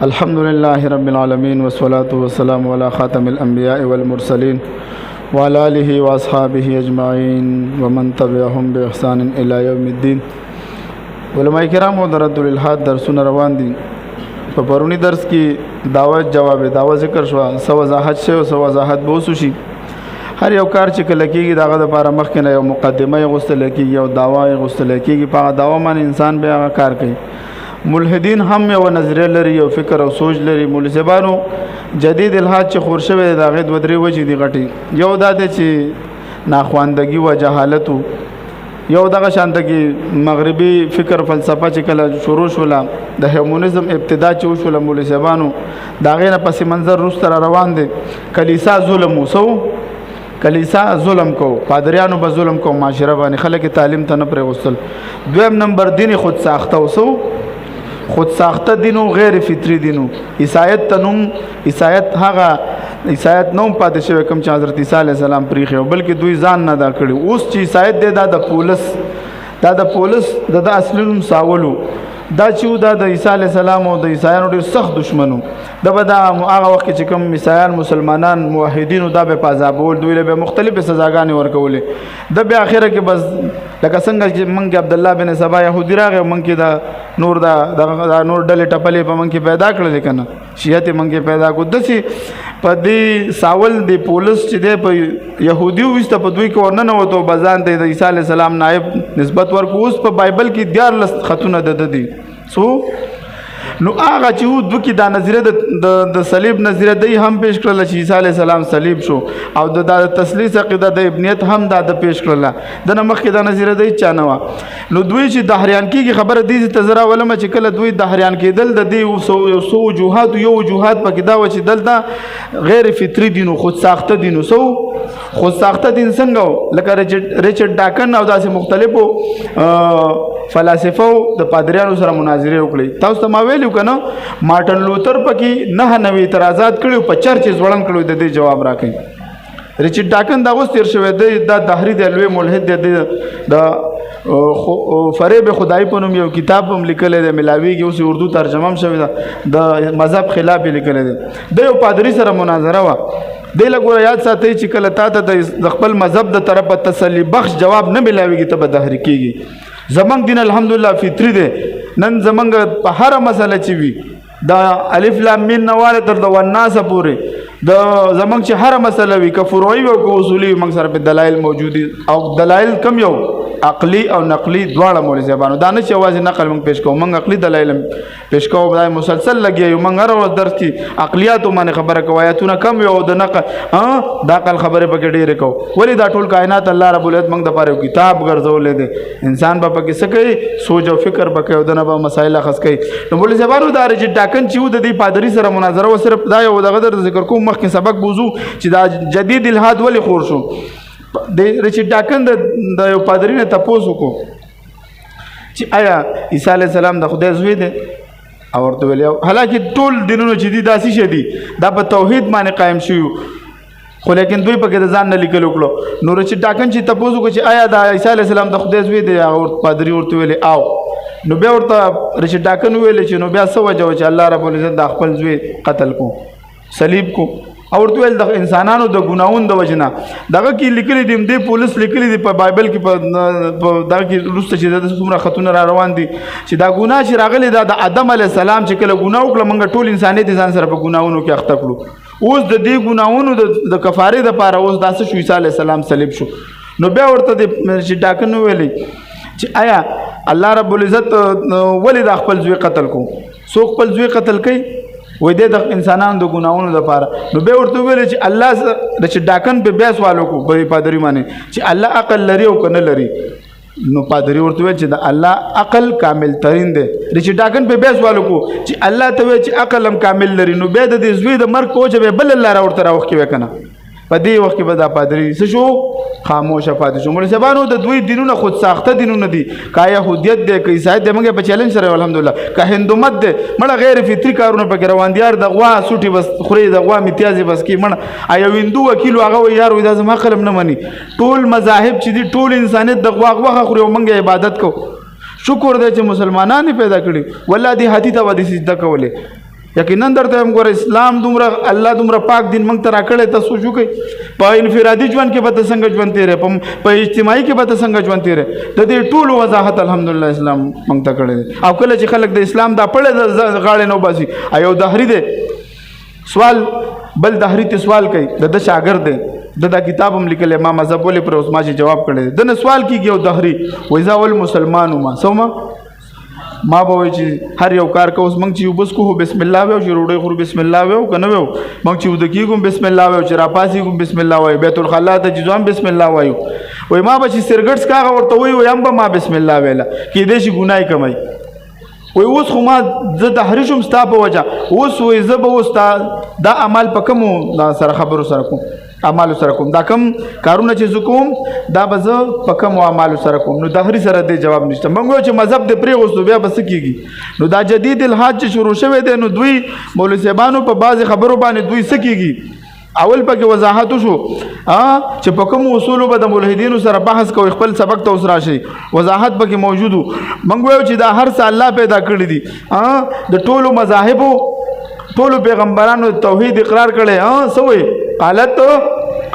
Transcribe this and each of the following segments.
الحمد لله رب العالمين والصلاة والسلام على خاتم الأنبياء والمرسلين وعلى آله وأصحابه أجمعين ومن تبعهم بإحسان إلى يوم الدين. علماء کرام و رد الالحاد درسونه روان دي. په پرونی درس کې دعوت جواب دعوت ذکر شو، سو وضاحت شو، سو وضاحت بوسو شي. هر یو کار چې کله کېږي دغه لپاره مخکې نه یو مقدمه غوښتل کېږي او دعوا غوښتل کېږي. په دعوا باندې انسان به هغه کار کوي. ملحدین هم یو نظریه لري، یو فکر او سوچ لري. ملحدانو جدید الحاد چې خور شوی د هغې دوه درې وجې دي غټې. یو دا دی چې ناخواندګي و جهالت، یو دغه شانته کې مغربي فکر فلسفه چې کله شروع شوله، د هیومنزم ابتدا چې وشوله ملحدانو د هغې نه پس منظر وروسته را روان دی. کلیسا ظلم وسو، کلیسا ظلم کو، پادریانو به ظلم کو، معاشره باندې خلک تعلیم ته نه پرېغوستل. دویم نمبر دین خود ساخته وسو، خود ساخته دینو، غیر فطری دینو. عیسایت تنوم عیسایت هغه عیسایت نوم پاتې شوی کوم چې حضرت عیسی علیه السلام پریښی و، بلکې دوی ځان نه دا کړي. اوس چې عیسایت دی دا د پولس د اصلي نوم ساولو، دا چې دا د عیسی علیه السلام او د عیسایانو ډېر سخت دشمنو. دا به دا هغه وخت کې چې کوم عیسایان مسلمانان موحدینو دا به په عذابول، دوی له به مختلفې سزاګانې ورکولې. د بیا اخره کې بس لکه څنګه چې موږ کې عبدالله بن سبا یهودي راغی، موږ کې دا نور ډلې ټپلې په موږ کې پیدا کړلې که نه، شیعت موږ کې پیدا کړو. داسې په دې ساول د پولس چې دی په یهودي وویسته، په دوی کې ورننوتو، به ځان ته د عیسی علیه السلام نایب نسبت ورکړو. اوس په بایبل کې 14 خطونه د ده دي. نو هغه چې و دوی کې دا نظریه د صلیب نظریه دی هم پیش کړله چې عیسی علیه السلام صلیب شو، او د تثلیث عقیده د ابنیت هم دا د پیش کړله. د نه مخکې دا نظریه دی چا نه وه. نو دوی چې دهریان کېږي خبره دې ته زه راولمه چې کله دوی دهریان کېدل د دې یو څو وجوهات، یو وجوهات پکې دا و چې دلته غیر فطري دین و، خود ساخته دین و. خود ساخته دین څنګه و؟ لکه ریچارډ ډاکن او داسې مختلفو فلاسفو د پادریانو سره مناظرې وکړي. تاسو ته ما ویلو که نه، مارټن لوتر پکې 99 اعتراضات کړي، په چرچ ځوړند کړي، د دې جواب راکړي. ریچارډ ډاکن دا اوس تېر شوی دی، دا دهري دی، لوی ملحد دی. د فریب خدای په نوم یو کتاب هم لیکلی دی، ملاویږي، اوس اردو ترجمه هم شوې ده. د مذهب خلاف یې لیکلی دی. د یو پادري سره مناظره وه. دی له ګوره یاد ساتئ چې کله تا ته د خپل مذهب د طرفه تسلی بخش جواب نه ملاویږي ته به دهري کېږي. زمونږ دین الحمدلله فطري دی. نن زمونږ په هره مسله چې وي د الف لام میم نه واله تر د والناس پورې د زمونږ چې هره مسله وي، که فروعي وي او که اصولي وي، موږ سره په دلایل موجود دي. او دلایل کم یو عقلی او نقلی دواړه مولویانو. دا نه چې یوازې نقل موږ پیش کوو، موږ عقلي دلایل پیش کوو. دا مسلسل لګیا یو، موږ هر ورځ درس کې عقلیاتو باندې خبره کوو، آیاتونه کم یو، د نقل د عقل خبرې پکې ډېرې کوو. ولې دا ټول کائنات الله رب العزت موږ دپاره یو کتاب ګرځولی دی. انسان به پکې څه کوي؟ سوچ او فکر به کوي او د نه به مسایل اخذ کوي. نو مولویانو دا ریچارډ ډاکن چې و د دې پادري سره مناظره و، صرف دا یو دغه در ذکر کوم، مخکې سبق بوزو چې دا جدید الحاد ولې خور شو. د ریچارډ ډاکن د یو پادري نه تپوس وکړو چې آیا عیسی علیه السلام د خدای زوی دی؟ او ورته ویل حالانکې ټول دینونه چې دي داسې شي دي، دا په توحید باندې قایم شوي، خو لیکن دوی پکې د ځان نه لیکل وکړو. نو ریچارډ ډاکن چې تپوس وکړو چې آیا د عیسی علیه السلام د خدای زوی دی، او پادري ورته ویلې او. نو بیا ورته ریچارډ ډاکن ویلې چې نو بیا څه وجه و چې الله رب العزت د خپل زوی قتل کو، صلیب کو؟ او ورته ویل د انسانانو د ګناهونو د وجه نه. دغه کې لیکلي دي، دې پولیس لیکلي دي په بایبل کې، په دغه کې وروسته چې د څومره خطونه را روان دي چې دا ګناه چې راغلی دا د آدم علیه السلام چې کله ګناه وکړه، موږ ټول انسانیت ځان سره په ګناهونو کې اخته کړو. اوس د دې ګناهونو د کفارې دپاره اوس داسې شو عیسی علیه السلام صلیب شو. نو بیا ورته د ریچارډ ډاکن ویلې چې آیا الله رب العزت ولې د خپل زوی قتل کو؟ څوک خپل زوی قتل کوي؟ وای د انسانانو د ګناهونو لپاره. نو بیا ورته ویل چې الله ریچارډ ډاکن په بیا سوال وکړو په پادري باندې چې الله عقل لري او که نه لري؟ نو پادري ورته ویل چې د الله عقل کامل ترین دی. ریچارډ ډاکن په بیا سوال وکړو چې الله ته ویل چې عقل هم کامل لري، نو بیا د دې زوی د مرګ کوچه به بل الله راورته راوښکي وی که نه؟ په دې وخت کې به دا پادري څه شو؟ خاموشه پاتې شو. مولویانو د دوی دینونه خود ساخته دینونه دي، که یهودیت دی، که عیسایت دی، موږ په چیلنج سره الحمدلله، که هندومت دی، مړه غیر فطري کارونه پکې روان دي. یار د غوا سوټي بس خوري، د غوا امتیازې بس کې مړه یو هندو وکیل هغه وایي یار دا زما قلم نه مني. ټول مذاهب چې دي ټول انسانیت د غوا غوښه خوري او موږ عبادت کوو. شکر دی چې مسلمانان پیدا کړي، والله دې هاتي ته به دې سجده کولې. یقینا درته هم ګوره اسلام دومره الله دومره پاک دین موږ ته راکړی ته سوچ وکړئ په انفرادي ژوند کې به ته څنګه ژوند تېرې په اجتماعي کې به ته څنګه ژوند تېرې د دې ټولو وضاحت الحمدلله اسلام موږ ته کړی دی او کله چې خلک د اسلام دا پړې د غاړې نه وباسي یو دهري دی سوال بل دهري ته سوال کوي د شاګرد دی دا کتاب هم لیکلی ما مذهب ولې پر اوس ما چې جواب کړی دی دنه سوال کېږي یو دهري وایي زه اول مسلمان وم سوما ما به وایي چې هر یو کار کوو اوس موږ چې اوبس کوو بسم الله ویو چې ډوډۍ خورو بسم الله ویو که نه ویو موږ چې اوده کېږو بسم الله ویو چې راپاڅېږو بسم الله وایو بیت الخلا ته چې ځو هم بسم الله وایو وایي ما به چې سرګټ څکاغه ورته وایي هم به ما بسم الله ویله کېدای شي ګناه یې کمی وایي اوس خو ما زه دهري شوم ستا په وجه اوس وایي زه به اوس دا عمل په کومو سره خبرو سره کوم اعمالو سره کوم دا کم کارونه چې زه کوم دا به زه په کومو اعمالو سره کوم نو دهري سره دې جواب نشته موږ وایو چې مذهب دې پرېغوستو بیا به څه کېږي نو دا جدید الحاج چې شروع شوی دی نو دوی مولوي صاحبانو په بعضې خبرو باندې دوی څه کېږي اول پکې وضاحت وشو چې په کوم اصولو به د ملحدینو سره بحث کوي خپل سبق ته اوس راشي وضاحت پکې موجود و موږ وایو چې دا هر څه الله پیدا کړي دي د ټولو مذاهبو ټولو پیغمبرانو توحید اقرار کړي څه وایي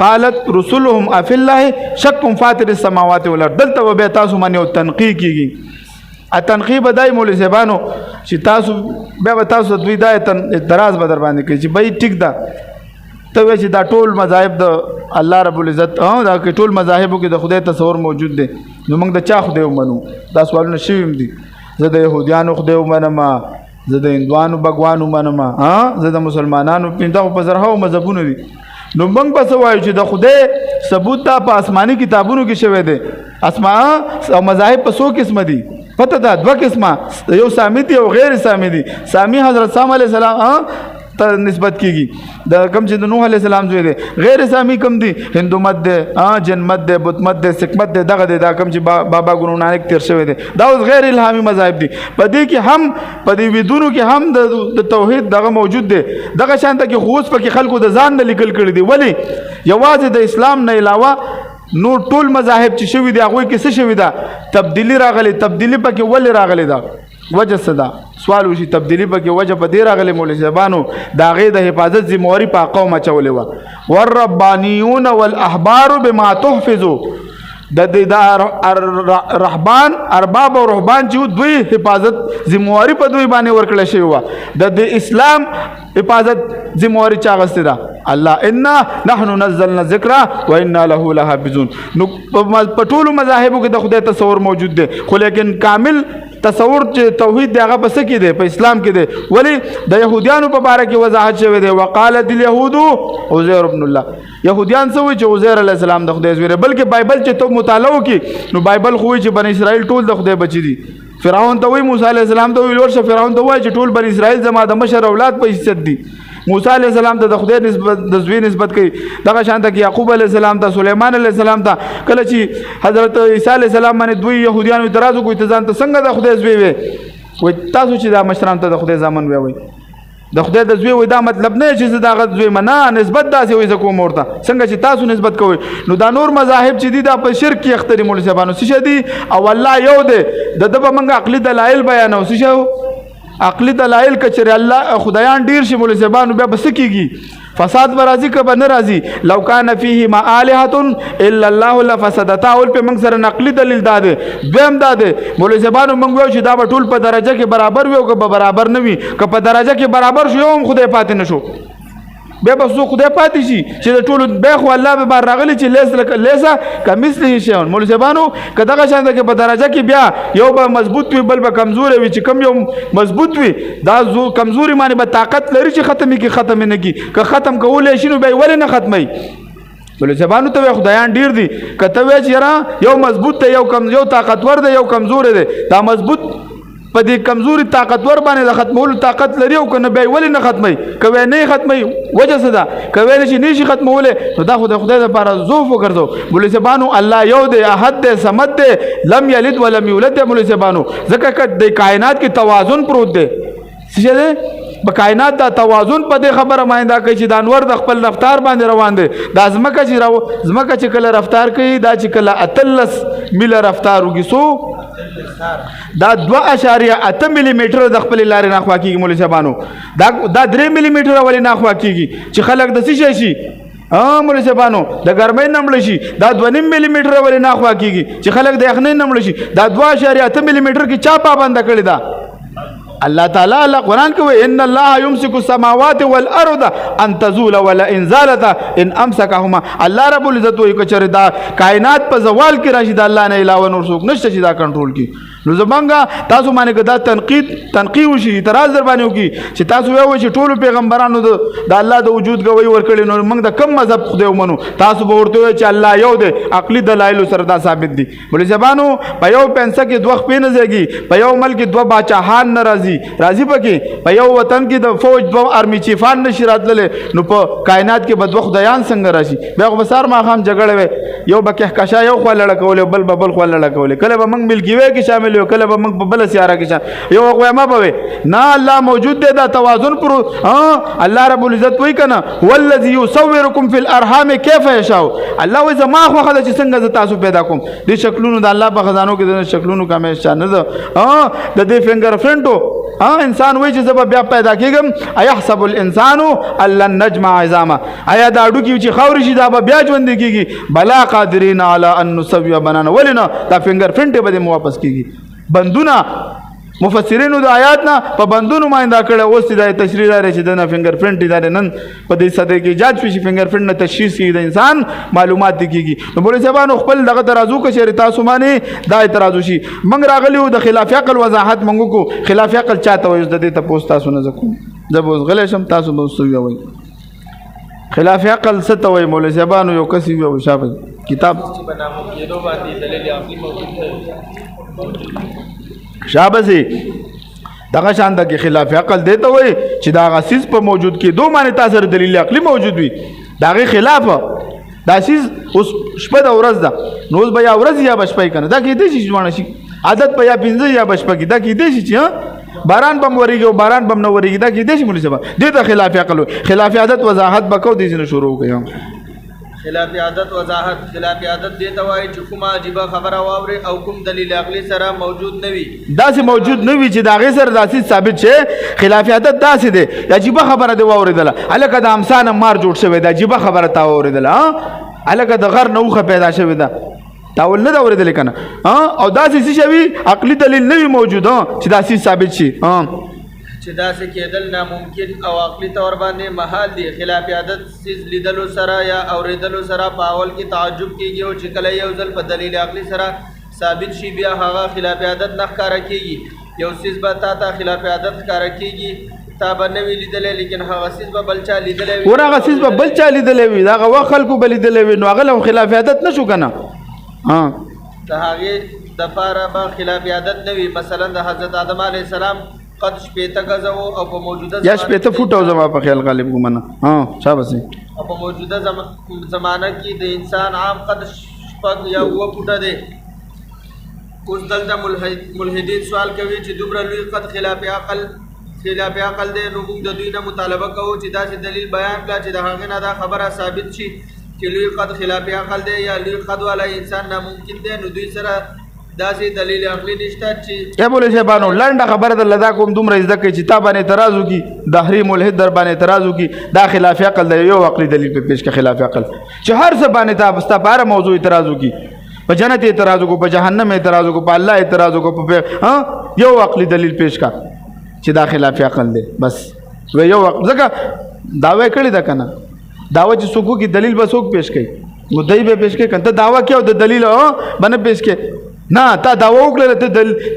قالت رسولهم افی الله شک فاطر السماوات والارض دلته به تاسو باندې او تنقیح کیږي ا تنقیح بدای مولوی صاحبانو چې تاسو به تاسو دوی دا اعتراض به در باندې کوي چې بای ټیک ده ته چې دا ټول مذاهب د الله رب العزت دا ټول مذاهبو کې د خدای تصور موجود دی نو موږ د چا خدای ومنو دا سوالونه شویم دي زه د يهودانو خدای ومنم زه د هندوانو بګوان ومنم زه د مسلمانانو پنځه په زرهاو مذهبونه دي نو موږ به څه وایو چې د خدای ثبوت دا په آسماني کتابونو کې شوی دی او مذاهب په څو قسمه دي پته ده دوه قسمه یو سامي دي او غیر سامي دي سامي حضرت سام علیه السلام ته نسبت کیږي د کم چې د نوح علیه السلام زوی دی غیر سامي کم دي هندو مت دی جن مت دی بت مت دی سکھ مت دی دغه دی دا کم چې بابا ګورو نانک تیر شوی دی دا اوس غیر الهامي مذاهب دي په دې کې هم په دې ویدونو کې هم د توحید دغه موجود دی دغه شانته کې خو اوس پکې خلکو د ځان نه لیکل کړي دي ولی یوازې د اسلام نه علاوه نور ټول مذاهب چې شوي دي هغوی کې څه شوي ده تبدیلی راغلی تبدیلی پکې ولې راغلی ده وجه څه ده سوال وشي تبدیلی پکې وجه په دې راغلی مولوي صاحبانو د هغې د حفاظت ذمهواري په قوم اچولې وه والربانیون والاحبار بما تحفظو د رهبان ارباب او رهبان چې دوی حفاظت ذمہواری په دوی باندې ورکړل شوی و د اسلام حفاظت ذمہواری چا غسته ده الله انا نحن نزلنا الذکر وانا له لحافظون نو په ټولو مذاهبو کې د خدای تصور موجود دی خو لیکن کامل تصور چې توحید دی هغه په څه کې دی په اسلام کې دی ولی د يهودانو په باره کې وضاحت شوی دی وقالت اليهود عزير ابن الله يهوديان څه وایي چې عزير علیه السلام د خدای زوی دی بلکې بایبل چې ته مطالعه وکړي نو بایبل خو وایي چې بنی اسرائیل ټول د خدای بچي دي فرعون ته وایي موسی علیه السلام ته وایي ورشه فرعون ته وایي چې ټول بنی اسرائیل زما د مشر اولاد په حیثیت دي موسی علیه السلام ته د خدای نسبت د زوی نسبت کوي دغه شان ته یعقوب علیه السلام ته سليمان علیه السلام ته کله چې حضرت عیسی علیه السلام باندې دوی يهوديان اعتراض وکړي ته ځان ته څنګه د خدای زوی وي وای تاسو چې دا مشران ته د خدای ځامن وي د خدای د زوی وای دا مطلب نه چې دا غد زوی منا نسبت داسې وي زکو مورته څنګه چې تاسو نسبت کوئ نو دا نور مذاهب چې دي دا په شرک کې اختری مولوی صاحبانو څه دي او الله یو دی د دبه منګه عقلي دلایل بیانو څه شو عقلی دلائل کچره الله خدایان ډیر شي مولوی صاحبانو بیا بس کیږي فساد برازي که بن راضي لو کان فيه ما الهه الا الله لفسدتا ول په موږ سره نقلي دلیل داده دویم داده مولوی صاحبانو موږ وایو چې دا په ټول په درجه کې برابر وي او که برابر نه وي که په درجه کې برابر شو هم خدای پاتې نشو بیا به څو خدای پاتې شي چې د ټولو بیا خو الله به بار راغلی چې لیسا کمثله شیء مولوی صاحبانو که دغه شان ده کې په درجه کې بیا یو به مضبوط وي بل به کمزور وي چې کم یو مضبوط وي دا کمزوري باندې به طاقت لري چې ختمي کې ختم نه کی که ختم کولای شي نو به ولې نه ختمي مولوی صاحبانو ته خدایان ډیر دي کته وی چې یو مضبوط دی یو طاقتور دی یو کمزور دی دا مضبوط په دې کمزوري طاقتور باندې د ختمولو طاقت لري او کنه به ولې نه ختمي کوي نه ختمي وجه څه ده کوي نشي ختموله نو دا خدای لپاره ضعف وګرځو مولوی صاحبانو الله یو دی احد دی صمد دی لم یلد ولم یولد مولوی صاحبانو ځکه د کائنات کې توازن پروت دی څه دی په کائنات دا توازن په دې خبره ماینده کوي چې د انور د خپل رفتار باندې روان دي دا زمکه چې کله رفتار کوي دا چې کله اتلس مل رفتار وګسو دا 2.8 ملي میټر د خپل لارې نه خوا کیږي مولوي صاحبانو دا 3 ملي میټر ولې نه خوا کیږي چې خلک د څه شي مولوي صاحبانو د ګرمۍ نمړ شي دا 2 ملي میټر ولې نه خوا کیږي چې خلک د یخنۍ نمړ شي دا 2.8 ملي میټر کې چا پابند کړی دا الله تعالی الله قرآن کوي ان الله يمسك السماوات والارض ان تزول ولا ان زالتا ان امسكهما الله رب العزت وي کچره دا کائنات په زوال کې راشي د الله نه علاوه نور څوک نشته چې دا کنټرول کی نو زمونږه تاسو باندې کدا تنقید وشي اعتراض در باندې وکي چې تاسو وایو چې ټول پیغمبرانو د الله د وجود گواہی ورکړي نو موږ د کم مذهب خدای ومنو تاسو به ورته وایي چې الله یو دی عقلي دلایل سره دا ثابت دي بل زبانو په یو پنسه کې دوه خپې نه ځيږي په یو ملک دوه باچاهان ناراضي پکې په یو وطن کې د فوج دوه آرمي چیفان نشي راتللې نو په کائنات کې به دوه خدایان څنګه راشي بیا خو بسار ما خام جګړه وي یو به کهکشا یو خو لړ کول بل بل خو لړ کول کله به موږ ملکی وي کې شامل یو کله به موږ په بل سیاره کې یو خو ما به نه الله موجود دی دا توازن پر الله رب العزت وای کنه والذي يصوركم في الارحام كيف يشاء الله وای زما خو خدای چې څنګه تاسو پیدا کوم دې شکلونو د الله په خزانو کې د شکلونو کا مې شان نه د دې فنگر فرنټو انسان وای چې زب بیا پیدا کېږم ايحسب الانسان ان نجمع عظاما آیا دا اډو کې چې خاور شي دا بیا ژوند کېږي بلا قادرین علی ان نسوي بنانا ولنا دا فنگر فرنټ به مو واپس کېږي بندونه مفسرینو د آیات نه په بندونو باندې کړه اوس د تشریح لري چې د فنگر فرنټ ادارې نن په دې صدې کې ایجاد شي فنگر فرنټ نه تشخیص کیږي د انسان معلومات کیږي نو بوله صاحبانو خپل دغه ترازو کې شری تاسو باندې دا اعتراض شي منګ راغلیو د خلاف عقل وضاحت منګو کو خلاف عقل چاته وي د دې ته پوښتنه تاسو نه زکو زبوس غلې شم تاسو به وسوي وي خلاف عقل ستوي مولا صاحبانو یو کسي وي شابه کتاب بنامو کېدو باندې دلیل عقلی موجود شابسي دغه شان د خلاف عقل دیته وي چې دا غسیز په موجود کې دوه معنی تاثیر دلیل عقلی موجود وي داغه خلاف دا سیز اوس شپه د ورځ ده نو بیا ورځ یا بشپای کنه دا کې دې شي ځوان شي عادت په یا پنځه یا بشپای دا کې دې شي چې باران بم وریږي باران بم نو وریږي دا کې دې شي مولوی صاحب دې ته خلاف عقل خلاف عادت وضاحت بکاو دې نه شروع کړم خلاف عادت وضاحت خلاف عادت دی ته وایي چې کومه عجیب خبره واوري او کوم دلیل عقلی سره موجود نه وي داسې موجود نه وي چې دا غي سره داسې ثابت شي خلاف عادت داسې دی عجیب خبره دی واوریدله الکه د امسان مار جوړ شوی دا عجیب خبره تا واوریدله الکه د غر نوخه پیدا شوی دا تاول نه اوریدل کنه او داسې شي عقلی دلیل نه وي موجود چې داسې ثابت شي چې داسې کېدل ناممکن او عقلي طور باندې محال دي خلاف عادت سیز لیدلو سره یا اوریدلو سره په اول کې تعجب کېږي او چې کله یو ځل په دلیل عقلي سره ثابت شي بیا هغه خلاف عادت نه ښکاره کېږي یو سیز به تا ته خلاف عادت ښکاره کېږي تا به نه وي لیدلی لیکن هغه سیز به بل چا لیدلی وي ور هغه سیز به بل چا لیدلی وي د هغه وخت خلکو به لیدلی وي نو هغه له خلاف عادت نه شو که نه د هغې دپاره به خلاف عادت نه وي مثلا د حضرت آدم علیه السلام قد شپېته گزه و او په موجوده یا شپېته فوټه زما په خیال غالب ګمنه شاباسي او په موجوده زمانه کې د انسان عام قد شپږ یا اووه فوټه دی اوس دلته ملحدین سوال کوي چې دومره لوی قد خلاف عقل دی نو موږ د دوی نه مطالبه کوو چې داسې دلیل بیان کړه چې د هغې نه دا خبره ثابت شي چې لوی قد خلاف عقل دی یا لوی قد والا انسان ناممکن دی نو دوی سره داسې دلیل عقلی نشته چې یا بوله صاحبانو لنډه خبره در لدا کوم دومره زده کوي چې تا باندې اعتراض وکړي دهري ملحد در باندې اعتراض وکړي دا خلاف عقل دی یو عقلي دلیل په پیش کې خلاف عقل چې هر څه باندې تا ستا په هر موضوع اعتراض وکړي په جنت اعتراض وکړو په جهنم اعتراض وکړو په الله اعتراض وکړو په یو عقلي دلیل پیش کا چې دا خلاف عقل دی بس و یو ځکه دعوی کړی ده کنه دعوی چې څوک کی دلیل به څوک پیش کوي مدعی به پیش کوي کنه دعوی کې او د دلیل باندې پیش کوي نه تا دا وکړه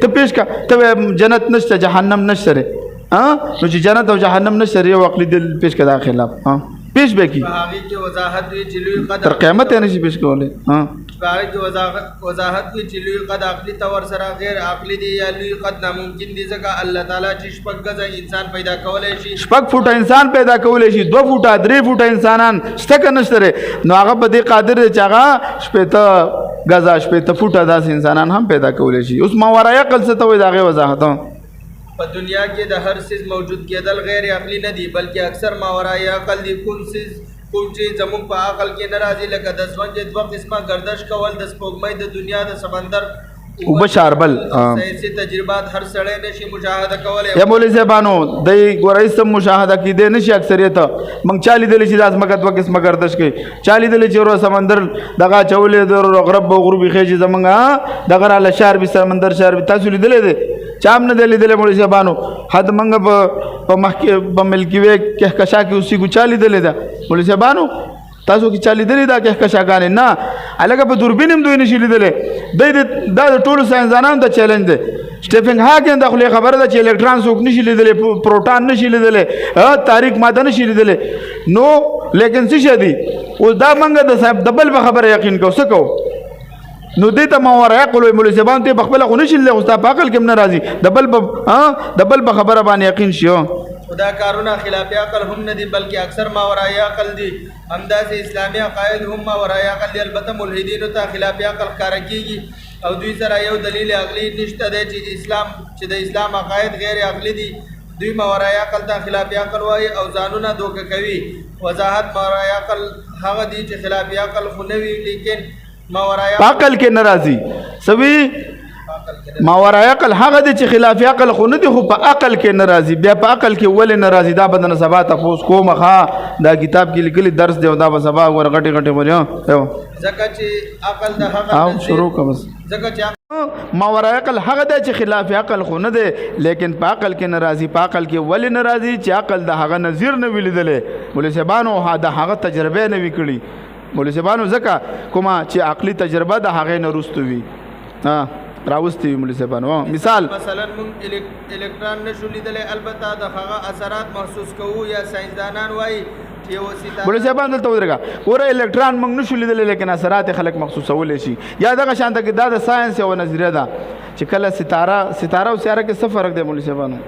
ته پیش کا ته جنت نشته جهنم نشته نو چې جنت او جهنم نشته یو عقلي دلیل پیش کا دا خلاف پیش به کی هغه کې وضاحت وی چې لوی قدر تر قیامت نه شي پیش کولای هغه کې وضاحت وی چې لوی قد عقلي تور سره غیر عقلي دی یا لوی قد ناممکن دي ځکه الله تعالی چې شپږ غزه انسان پیدا کولای شي شپږ فوټه انسان پیدا کولای شي 2 فوټه 3 فوټه انسانان شته نشته نو هغه په دې قادر دی چې هغه شپته غزه شپته فوټه داس انسانان هم پیدا کولای شي اوس ماورای عقل څه ته وي داغه وضاحت په دنیا کې د هر څه موجود کېدل غیر عقلی نه دي بلکې اکثر ماورای عقل دي کوم چې زموږ په عقل کې نه راځي لکه د ځمکې دوه قسمه گردش کول د سپوږمۍ د دنیا د سمندر وبشاربل ساینسي تجربات هر سړی نشي مشاهده کولی. یا مولوی صاحبانو دای ګورای سم مشاهده کې دی نشي اکثریت مونږ چالي دلی چې داس مګه دوه قسمه گردش کوي چالي دلی چې ورو سمندر دغه چولې د غرب او غربي خېجي زمونږه دغه را لشار به سمندر شهر تاسو لیدلې دي چام نه لیدلې مولوی صاحبانو حد مونږ په مخکې په ملکی وې کهکشا کې اوسې ګو چالي دلی دا مولوی صاحبانو تاسو کې چالي دلی دا کهکشاګان نه الګه په دوربین هم دوی نشي لیدلې دا د ټولو ساينسدانانو د چیلنج دی سټیفن هاکن د خپل خبره ده چې الکترون څوک نشي لیدلې پروټون نشي لیدلې تاریک ماده نشي لیدلې نو لیکن څه شدي او دا منګه د صاحب دبل په خبره یقین کو څه کو نو دې ته ماورا عقل او ملزمان ته بخبل خو نشي لیدلې او تا په عقل کې نه راځي دبل په خبره باندې یقین شي خدا کارونه خلاف عقل هم نه دي بلکې اکثر ماورای عقل دي همداسې اسلامي عقاید هم ماورای عقل دي البته ملحدینو ته خلاف عقل ښکاره کیږي او دوی سره یو دلیل عقلی نشته دی چې د اسلام عقاید غیر عقلی دي دوی ماورای عقل ته خلاف عقل وایي او ځانونه دوکه کوي وضاحت ماورای عقل هغه دي چې خلاف عقل خو نه وي لیکن ماورای عقل کې ناراضي سوي ماورای عقل هغه دي چې خلاف عقل خو نه دي خو په عقل کې ناراضي بیا په عقل کې ولې ناراضي دا بدن سبا تاسو کومه دا کتاب کې لیکلي درس دی او دا سبا ورغټي غټي وریا ځکه چې عقل د هغه او شروع کوم ځکه چې ماورای عقل هغه دي چې خلاف عقل خو نه دي لیکن په عقل کې ناراضي په عقل کې ولې ناراضي چې عقل د هغه نظیر نه ولیدلې مولوی صاحبانو دا هغه تجربه نه وکړي مولوی صاحبانو ځکه کومه چې عقلي تجربه د هغه نه رستوي راوستي مولوی صاحبانو مثال مثلا مونږ الکترون نشو لیدلې البته د هغه اثرات محسوس کوو یا ساينسدانان وایي چې یو ستاره مولوی صاحبانو دلته ودرګه ګوره الکترون مونږ نشو لیدلې لیکن اثرات خلک محسوسول شي یا دغه شانته کې دا د ساينس یو نظریه ده چې کله ستاره او سیاره کې څه فرق دی مولوی صاحبانو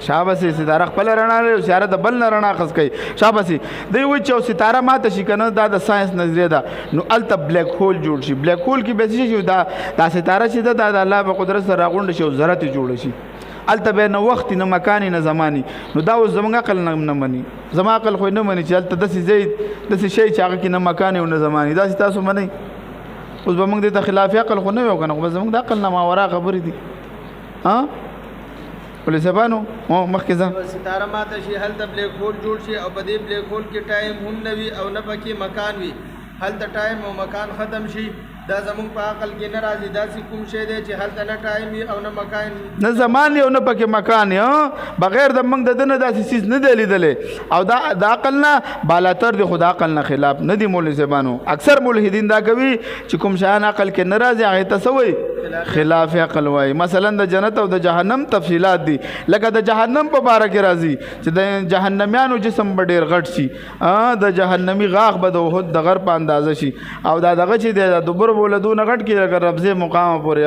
شاباسي ستاره خپل رڼا لري سیاره د بل نه رڼا خس کوي شاباسي دوی وایي چې ستاره ماته شي کنه دا د ساينس نظریه ده نو الته بلیک هول جوړ شي بلیک هول کې به شي دا ستاره چې د الله په قدرت سره راغونډ شي او ذرات جوړ شي الته به نه وخت نه مکان نه زماني نو دا اوس زمونږ عقل نه مني زما عقل خو نه مني چې الته د شي چې هغه کې نه مکان او نه زماني دا تاسو منئ اوس به موږ د خلاف عقل خو نه یو کنه خو زمونږ د عقل نه ماورا خبرې دي ها ولې سبانو مخکې ځه ستاره ماته شي هلته بلیک هول جوړ شي او په دې بلیک هول کې ټایم هم نه وي او نه پکې مکان وي هلته ټایم او مکان ختم شي دا زمونږ په عقل کې نه راځي داسې کوم شی دی چې هلته نه ټایم وي او نه مکان نه زمان او نه پکې مکان بغیر د موږ د نه داسې چیز نه دی لیدلې او دا د عقل نه بالاتر دی خو د عقل نه خلاف نه دی مولوی صاحبانو اکثر ملحدین دا کوي چې کوم شیان عقل کې نه راځي هغه ته څه وایي خلاف عقل وایي مثلا د جنت او د جهنم تفصیلات دي لکه د جهنم په باره کې راځي چې د جهنميانو جسم به ډېر غټ شي د جهنمي غاغ به د وحد د غر په اندازه شي او دا دغه چې د دبر بولدون غټ کې اگر ربزه مقام پورې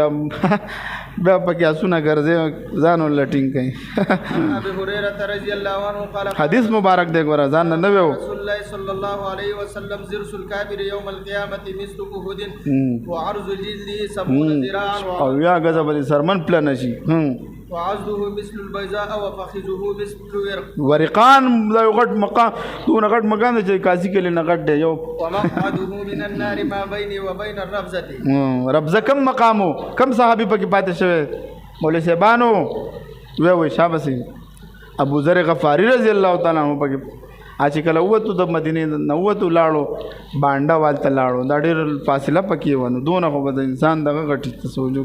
بیا پکې اسونه ګرځي ځانو لټینګ کوي ابي هريره رضی الله عنه قال حدیث مبارک دی ګور ځان نه ویو رسول الله صلی الله علیه وسلم زرس الكافر يوم القيامه مثل احد وعرض جلده 70 ذراعا او یا غزه سرمن پلان شي وعزه مثل البيضاء وفخذه مثل ورقان دا غټ مقام دون غټ مقام چې قاضي کې نه غټ دی یو ومقعده من النار ما بيني وبين الربزه ربزه کم مقامو کم صحابي پکې پاتې شوی مولوی صاحبانو وی شاباسي ابو ذر غفاری رضی الله تعالی عنہ پکې چې کله وته د مدینه نوته لاړو باندې والته لاړو دا ډېر فاصله پکې ونه دونه خو د انسان دغه غټي تسوجو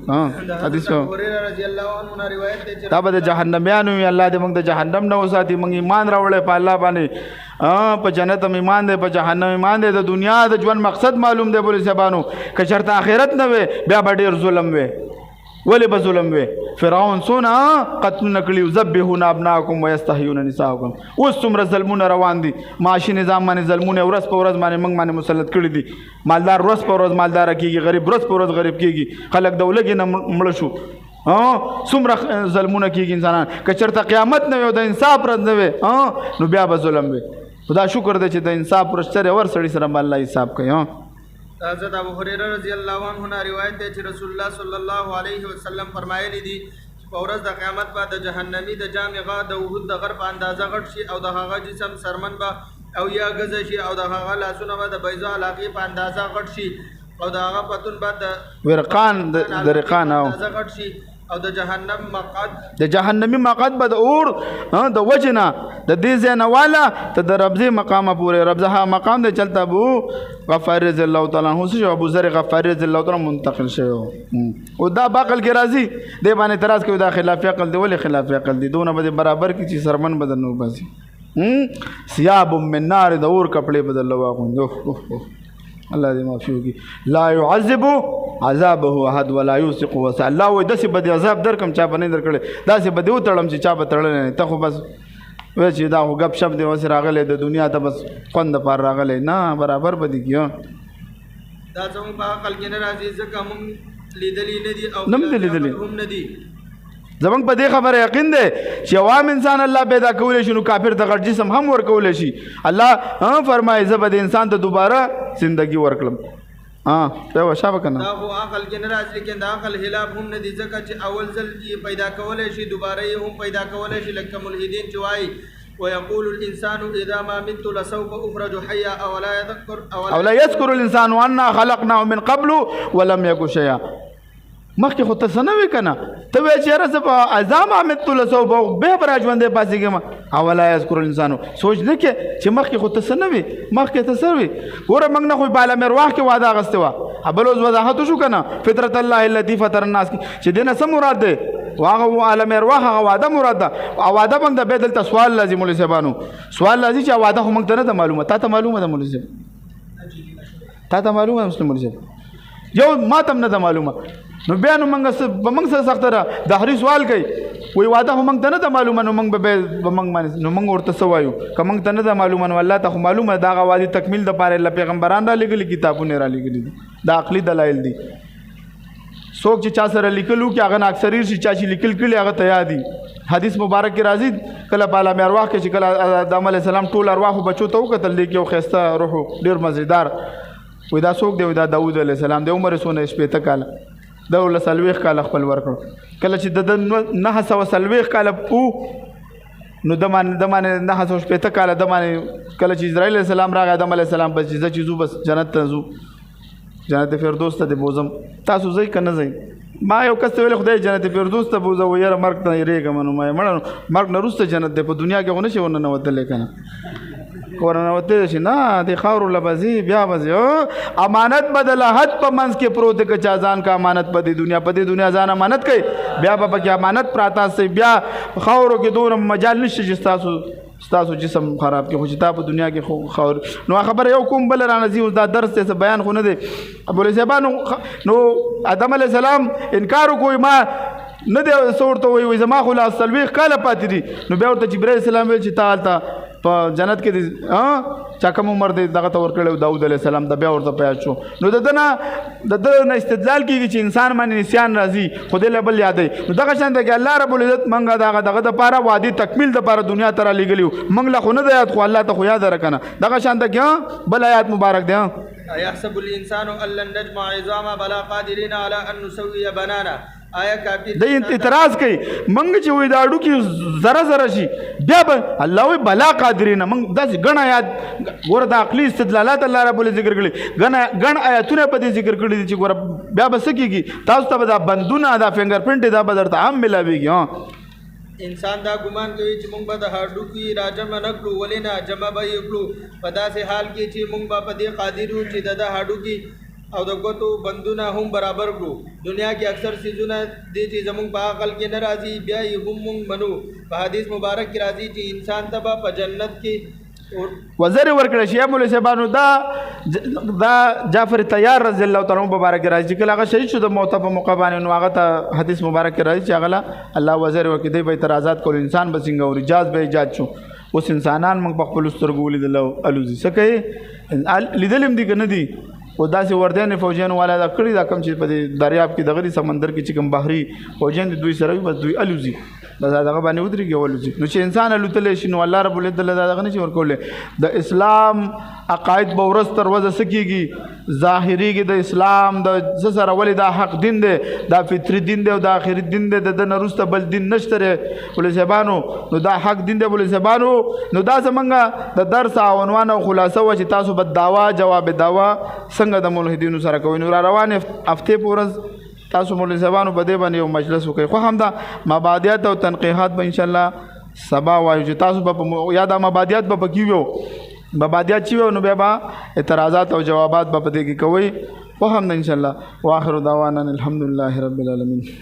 حدیث رضی الله عنه روایت دی دا به جهنميانو الله دې موږ د جهنم نه وساتي موږ ایمان راوړل په الله باندې په جنت هم ایمان دی په جهنم ایمان دی د دنیا د ژوند مقصد معلوم دی بولې زبانو که چرته آخرت نه وي بیا به ډېر ظلم وي ولی به ظلم وي فرعون سونه قتل نکړي ذبحون ابناکم ويستحيون نساءکم اوس څومره ظلمونه روان دي معاشي نظام باندې ظلمونه ورځ په ورځ باندې موږ باندې مسلط کړي دي مالدار ورځ په ورځ مالدار کیږي غریب ورځ په ورځ غریب کیږي خلک دولګي نه مړ شو څومره ظلمونه کیږي انسانان که چېرته قیامت نه وي او د انصاف ورځ نه وي نو بیا به ظلم وي خدا شکر دی چې د انصاف ورځ سره ور سړي سره الله حساب کوي حضرت ابو هريره رضی الله عنه روایت ده چې رسول الله صلی الله علیه وسلم فرمایلی دي په ورځ د قیامت بعد د جهنمی د جام غا د وحود د غر په اندازه غټ شي او د هغه جسم سرمن به او یا غزه شي او د هغه لاسونه به د بیضا علاقه په اندازه غټ شي او د هغه پتون بعد ورقان د رقان او زغټ شي او د جهنم مقعد د جهنمی مقعد به د اور د وجنا د دې ځنه والا ته د ربزي مقامه پورې ربزها مقام د چلتا ابو غفار رضی الله تعالی عنہ شو ابو ذر غفار رضی الله تعالی منتقل شو او دا باقل کې راضي د باندې اعتراض کوي دا خلاف عقل دی ولې خلاف عقل دی دونه به برابر کی چې سرمن بدل نو باسي ثياب من نار د اور کپڑے بدل واغوندو الله دې معافي وکړي لا يعذب عذابه احد ولا يوثق وسع الله وې داسې بد عذاب درکم چا باندې درکړي داسې بد و تړم چې چا به تړل نه ته خو بس و چې دا غب شپ دی وس راغله د دنیا ته بس خوند پر راغله نه برابر بدی کیو دا زموږ په عقل کې نه راځي ځکه موږ لیدلې نه دي او نم لیدلې هم نه دي زمونږ په دې خبره یقین دی چې عوام انسان الله پیدا کولی شي نو کافر ته غټ جسم هم ورکولی شي الله فرمایي زه به د انسان ته دوباره زندگی ورکړم بیا شابه که نه دا خو عقل کې نه راځي لیکن د عقل خلاف هم نه دي ځکه چې اول ځل یې پیدا کولی شي دوباره یې هم پیدا کولی شي لکه ملحدین چې وایي ويقول الإنسان إذا ما مت لسوف أخرج حيا أولا يذكر الإنسان أنا خلقناه من قبل ولم يكن شيئا مخکې خو ته څه نه وې که نه ته وایې چې یاره زه به عذاب عملت لسوف بیا به را ژوندی پاڅېږم اولا یذکر الانسان سوچ نه کې چې مخکې خو ته څه نه وې مخکې ته څه وې ګوره موږ نه خو په عالم ارواح کې وعده اخیستې وه بل اوس وضاحت وشو که نه فطرت الله التي فطر الناس کې چې دې نه څه مراد دی هغه عالم ارواح هغه وعده مراد ده او وعده موږ د بیا دلته سوال لازم مولوي صاحبانو سوال لازم چې وعده خو موږ ته نه ده معلومه تا ته معلومه ده مولوي صاحب تا ته معلومه ده مسلم مولوي صاحب یو ما ته هم نه ده معلومه نو بیا نو موږ سره سخته ده دهري سوال کوي وی واده خو موږ ته نه ده معلومه نو موږ به موږ باندې نو موږ ورته څه وایو که موږ ته نه ده معلومه نو الله ته خو معلومه ده هغه وادي تکمیل دپاره الله پیغمبران را لېږلي کتابونه را لېږلي دي دا عقلي دلایل دي څوک چې چا سره لیکلو کې هغه نه اکثر شي چا چې لیکل کړي هغه ته یاد دي حدیث مبارک کې راځي کله په عالم ارواح کې چې کله آدم علیه السلام ټول ارواحو بچو ته وکتل دی کې یو ښایسته روح ډېر مزیدار وی دا څوک دی وی دا داود علیه السلام د عمر څونه شپېته کاله د 40 کاله خپل ورکړ کله چې د 940 کاله پو نو د باندې 980 کاله د باندې کله چې اسرائیل علیه السلام راغی آدم علیه السلام بس چې ځو بس جنت ته ځو جنت فردوس ته د بوزم تاسو ځئ که نه ځئ ما یو کس ته ویل خدای جنت فردوس ته بوزه و یاره مرګ ته یېرېږم نو ما یې مړه مرګ نه وروسته جنت دی په دنیا کې خو نه شي ورننوتلی که نه ورننوتلی شي نه د خاورو له به ځي بیا به ځي امانت به د لحد په منځ کې پروت دی که چا ځان کا امانت په دې دنیا ځان امانت کوي بیا به پکې امانت پراته سي بیا خاورو کې دونه مجال نشته چې ستاسو جسم خراب کې خو چې تا په دنیا کې خور نو خبره یو کوم بل رانه ځي اوس دا درس ته بیان خو نه دی ابو صاحبانو نو آدم علیه السلام انکار وکوي ما نه دی څه ورته وایي زما خو لا 40 کاله پاتې دي نو بیا ورته جبرائیل السلام ویل چې تا هلته په جنت کې چا کوم عمر دی دغه ته ورکړی داود علیه السلام ته بیا ورته پیدا شو نو د ده نه استدلال کېږي چې انسان باندې نسیان راځي خو دې له بل یادوي نو دغه شان دی که الله رب العزت موږ دغه دپاره وعدې تکمیل دپاره دنیا ته را لېږلي وو موږ له خو نه دی یاد خو الله ته خو یاده را که نه دغه شان دی که بل آیات مبارک دی أيحسب الإنسان أن لن نجمع عظاما بلا قادرين على أن نسوي بنانا آیا کافی د اعتراض کوي منګ چې وې دا اډو کې زره شي بیا به الله وی بلا قادرین منګ داسې ګڼ آیات ګوره د عقلي استدلالات الله رب ال ذکر کړي ګڼ آیاتونه په دې ذکر کړي چې ګوره بیا به څه کېږي تاسو ته به دا بندونه دا فنګر پرنټ دا به درته عام ملاویږي انسان دا ګمان کوي چې موږ به د هډوکي راجمع نه کړو ولې نه جمع به یې کړو په داسې حال کې چې موږ به په دې قادر یو چې د هډوکي او د ګوتو بندونه هم برابر کړو دنیا کې اکثر سیزونه دي چې زموږ په عقل کې نه راځي بیا یې هم موږ منو په حدیث مبارک کې راځي چې انسان ته به په جنت کې وزر ورکړه شي مولا صاحبانو دا جعفر طیار رضی الله تعالی عنہ مبارک راځي کله هغه شهید شو د موت په موقع باندې نو هغه ته حدیث مبارک راځي چې هغه الله وزر ورکړي دی به اعتراضات کول انسان به څنګه او رجاز به ایجاد شو اوس انسانان موږ په خپل سترګو لیدل الوزي څه کوي لیدلم دي که نه دي او داسې وردیان فوجیانو والا دا کړي دا کم چې په دریاب کې دغه سمندر کې چې کوم بحري فوجیان دوی سره وي بس دوی الوزي دا دغه باندې ودرېږي ولوځي نو چې انسان الوتلی شي نو الله رب العزت له دغه نه شي ورکولی د اسلام عقاید به ورځ تر ورځه څه کېږي ظاهریږي د اسلام د څه سره ولې دا حق دین دی دا فطري دین دی او دا آخري دین دی د ده نه وروسته بل دین نشته دی ولې صاحبانو نو دا حق دین دی ولې صاحبانو نو دا زمونږ د درس او عنوان او خلاصه وه چې تاسو به دعوا جواب دعوا څنګه د ملحدینو سره کوئ نو را روانې هفتې په ورځ تاسو مولوي صاحبانو په دې باندې یو مجلس وکړئ خو همدا مبادیات او تنقیحات به انشاءالله سبا وایو چې تاسو به یا دا مبادیات به پکې ویو مبادیات چې ویو نو بیا به اعتراضات او جوابات به په دې کې کوئ خو همدا انشاءالله واخر دعوانا الحمدلله رب العالمین